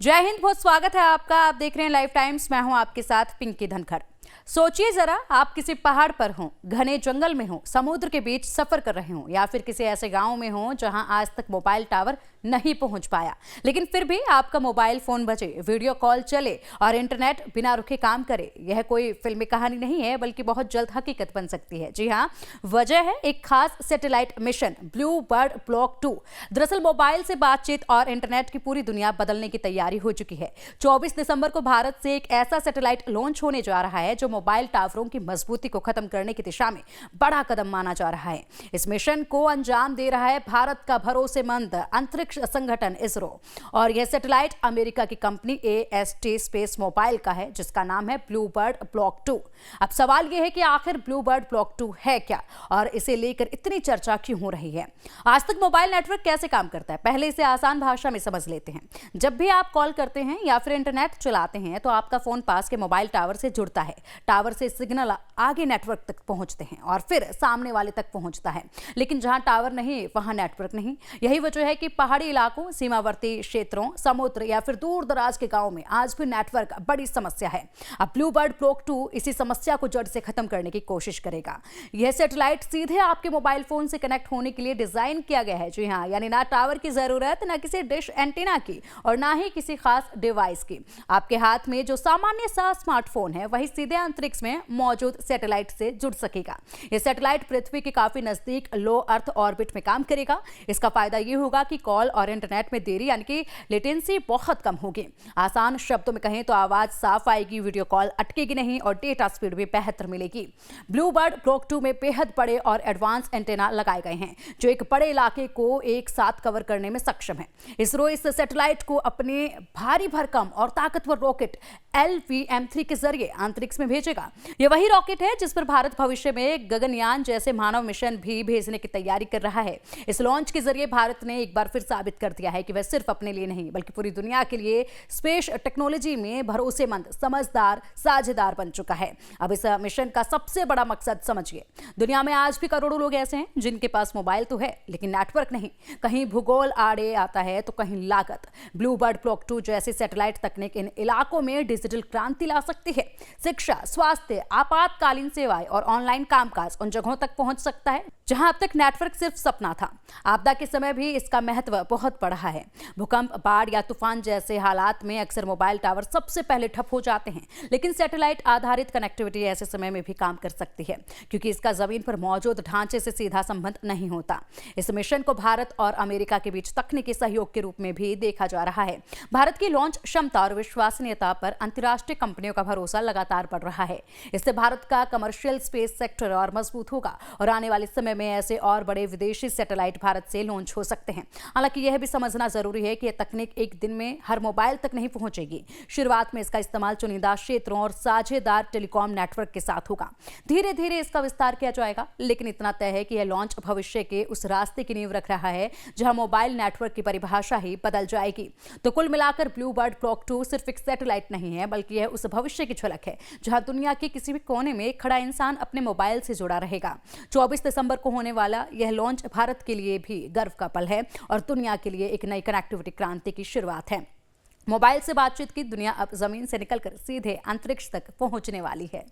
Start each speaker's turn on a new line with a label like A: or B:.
A: जय हिंद। बहुत स्वागत है आपका। आप देख रहे हैं लाइफ टाइम्स। मैं हूं आपके साथ पिंकी धनखड़। सोचिए जरा, आप किसी पहाड़ पर हो, घने जंगल में हो, समुद्र के बीच सफर कर रहे हो, या फिर किसी ऐसे गांव में हो जहां आज तक मोबाइल टावर नहीं पहुंच पाया, लेकिन फिर भी आपका मोबाइल फोन बजे, वीडियो कॉल चले और इंटरनेट बिना रुके काम करे। यह कोई फिल्मी कहानी नहीं है, बल्कि बहुत जल्द हकीकत बन सकती है। जी हाँ, वजह है एक खास satellite mission, blue bird block 2। दरअसल मोबाइल से बातचीत और इंटरनेट की पूरी दुनिया बदलने की तैयारी हो चुकी है। 24 दिसंबर को भारत से एक ऐसा सैटेलाइट लॉन्च होने जा रहा है जो मोबाइल टावरों की मजबूती को खत्म करने की दिशा में बड़ा कदम माना जा रहा है। इस मिशन को अंजाम दे रहा है भारत का भरोसेमंद अंतरिक्ष संगठन इसरो, और यह सैटेलाइट अमेरिका की कंपनी AST स्पेस मोबाइल का है, जिसका नाम है ब्लू बर्ड ब्लॉक 2। अब सवाल यह है कि आखिर ब्लू बर्ड ब्लॉक 2 है क्या और इसे लेकर इतनी चर्चा क्यों हो रही है। आज तक मोबाइल नेटवर्क कैसे काम करता है, पहले इसे आसान भाषा में समझ लेते हैं। जब भी आप कॉल करते हैं या फिर इंटरनेट चलाते हैं तो आपका फोन पास के मोबाइल टावर से जुड़ता है। टावर से सिग्नल आगे नेटवर्क तक पहुंचते हैं और फिर सामने वाले तक पहुंचता है। लेकिन जहां टावर नहीं वहां नेटवर्क नहीं। यही वजह है कि पहाड़ी इलाकों, सीमावर्ती क्षेत्रों, समुद्र या फिर दूर दराज के गांवों में आज भी नेटवर्क बड़ी समस्या है। अब ब्लू बर्ड ब्लॉक 2 इसी समस्या को जड़ से खत्म करने की कोशिश करेगा। यह सैटेलाइट सीधे आपके मोबाइल फोन से कनेक्ट होने के लिए डिजाइन किया गया है। जी हाँ, यानी ना टावर की जरूरत, ना किसी डिश एंटीना की और ना ही किसी खास डिवाइस की। आपके हाथ में जो सामान्य सा स्मार्टफोन है वही सीधे अंतरिक्ष में मौजूद सैटेलाइट से जुड़ सकेगा। यह सैटेलाइट पृथ्वी के काफी नजदीक लो अर्थ ऑर्बिट में काम करेगा। इसका फायदा यह होगा कि कॉल और इंटरनेट में देरी यानी कि लेटेंसी बहुत कम होगी। आसान शब्दों में कहें तो आवाज साफ आएगी, वीडियो कॉल अटकेगी नहीं और डेटा स्पीड भी बेहतर मिलेगी। ब्लू बर्ड ब्लॉक 2 में बेहद बड़े और एडवांस एंटेना लगाए गए हैं जो एक बड़े इलाके को एक साथ कवर करने में सक्षम है। इसरो इस सैटेलाइट को अपने भारी भरकम और ताकतवर रॉकेट LVM-3 के जरिए अंतरिक्ष में भेजेगा। यह वही रॉकेट है जिस पर भारत भविष्य में गगनयान जैसे मानव मिशन भी भेजने की तैयारी कर रहा है। इस लॉन्च के जरिए भारत ने एक बार फिर साबित कर दिया है कि वह सिर्फ अपने लिए नहीं बल्कि पूरी दुनिया के लिए स्पेस टेक्नोलॉजी में भरोसेमंद, समझदार साझेदार बन चुका है। अब इस मिशन का सबसे बड़ा मकसद समझिए। दुनिया में आज भी करोड़ों लोग ऐसे हैं जिनके पास मोबाइल तो है लेकिन नेटवर्क नहीं। कहीं भूगोल आड़े आता है तो कहीं लागत। ब्लू बर्ड ब्लॉक 2 जैसी सैटेलाइट तकनीक इन इलाकों में डिजिटल क्रांति ला सकती है। शिक्षा, स्वास्थ्य, आपातकालीन सेवाएं और ऑनलाइन कामकाज उन जगहों तक पहुंच सकता है जहां अब तक नेटवर्क सिर्फ सपना था। आपदा के समय भी इसका महत्व बहुत बढ़ा है। भूकंप, बाढ़ या तूफान जैसे हालात में अक्सर मोबाइल टावर सबसे पहले ठप हो जाते हैं, लेकिन सैटेलाइट आधारित कनेक्टिविटी ऐसे समय में भी काम कर सकती है क्योंकि इसका जमीन पर मौजूद ढांचे से सीधा संबंध नहीं होता। इस मिशन को भारत और अमेरिका के बीच तकनीकी सहयोग के रूप में भी देखा जा रहा है। भारत की लॉन्च क्षमता और विश्वसनीयता पर अंतर्राष्ट्रीय कंपनियों का भरोसा लगातार बढ़ रहा है। इससे भारत का कमर्शियल स्पेस सेक्टर और मजबूत होगा और आने वाले समय में ऐसे और बड़े विदेशी सैटेलाइट भारत से लॉन्च हो सकते हैं। हालांकि यह भी समझना जरूरी है कि यह तकनीक एक दिन में हर मोबाइल तक नहीं पहुंचेगी। शुरुआत में इसका इस्तेमाल चुनिंदा क्षेत्रों और साझेदार टेलीकॉम नेटवर्क के साथ होगा। धीरे धीरे इसका विस्तार किया जाएगा, लेकिन इतना तय है कि यह लॉन्च भविष्य के उस रास्ते की नींव रख रहा है जहां मोबाइल नेटवर्क की परिभाषा ही बदल जाएगी। तो कुल मिलाकर ब्लू बर्ड ब्लॉक 2 सिर्फ एक सैटेलाइट नहीं है बल्कि यह उस भविष्य की झलक है जहां दुनिया के किसी भी कोने में खड़ा इंसान अपने मोबाइल से जुड़ा रहेगा। 24 दिसंबर को होने वाला यह लॉन्च भारत के लिए भी गर्व का पल है और दुनिया के लिए एक नई कनेक्टिविटी क्रांति की शुरुआत है। मोबाइल से बातचीत की दुनिया अब जमीन से निकलकर सीधे अंतरिक्ष तक पहुंचने वाली है।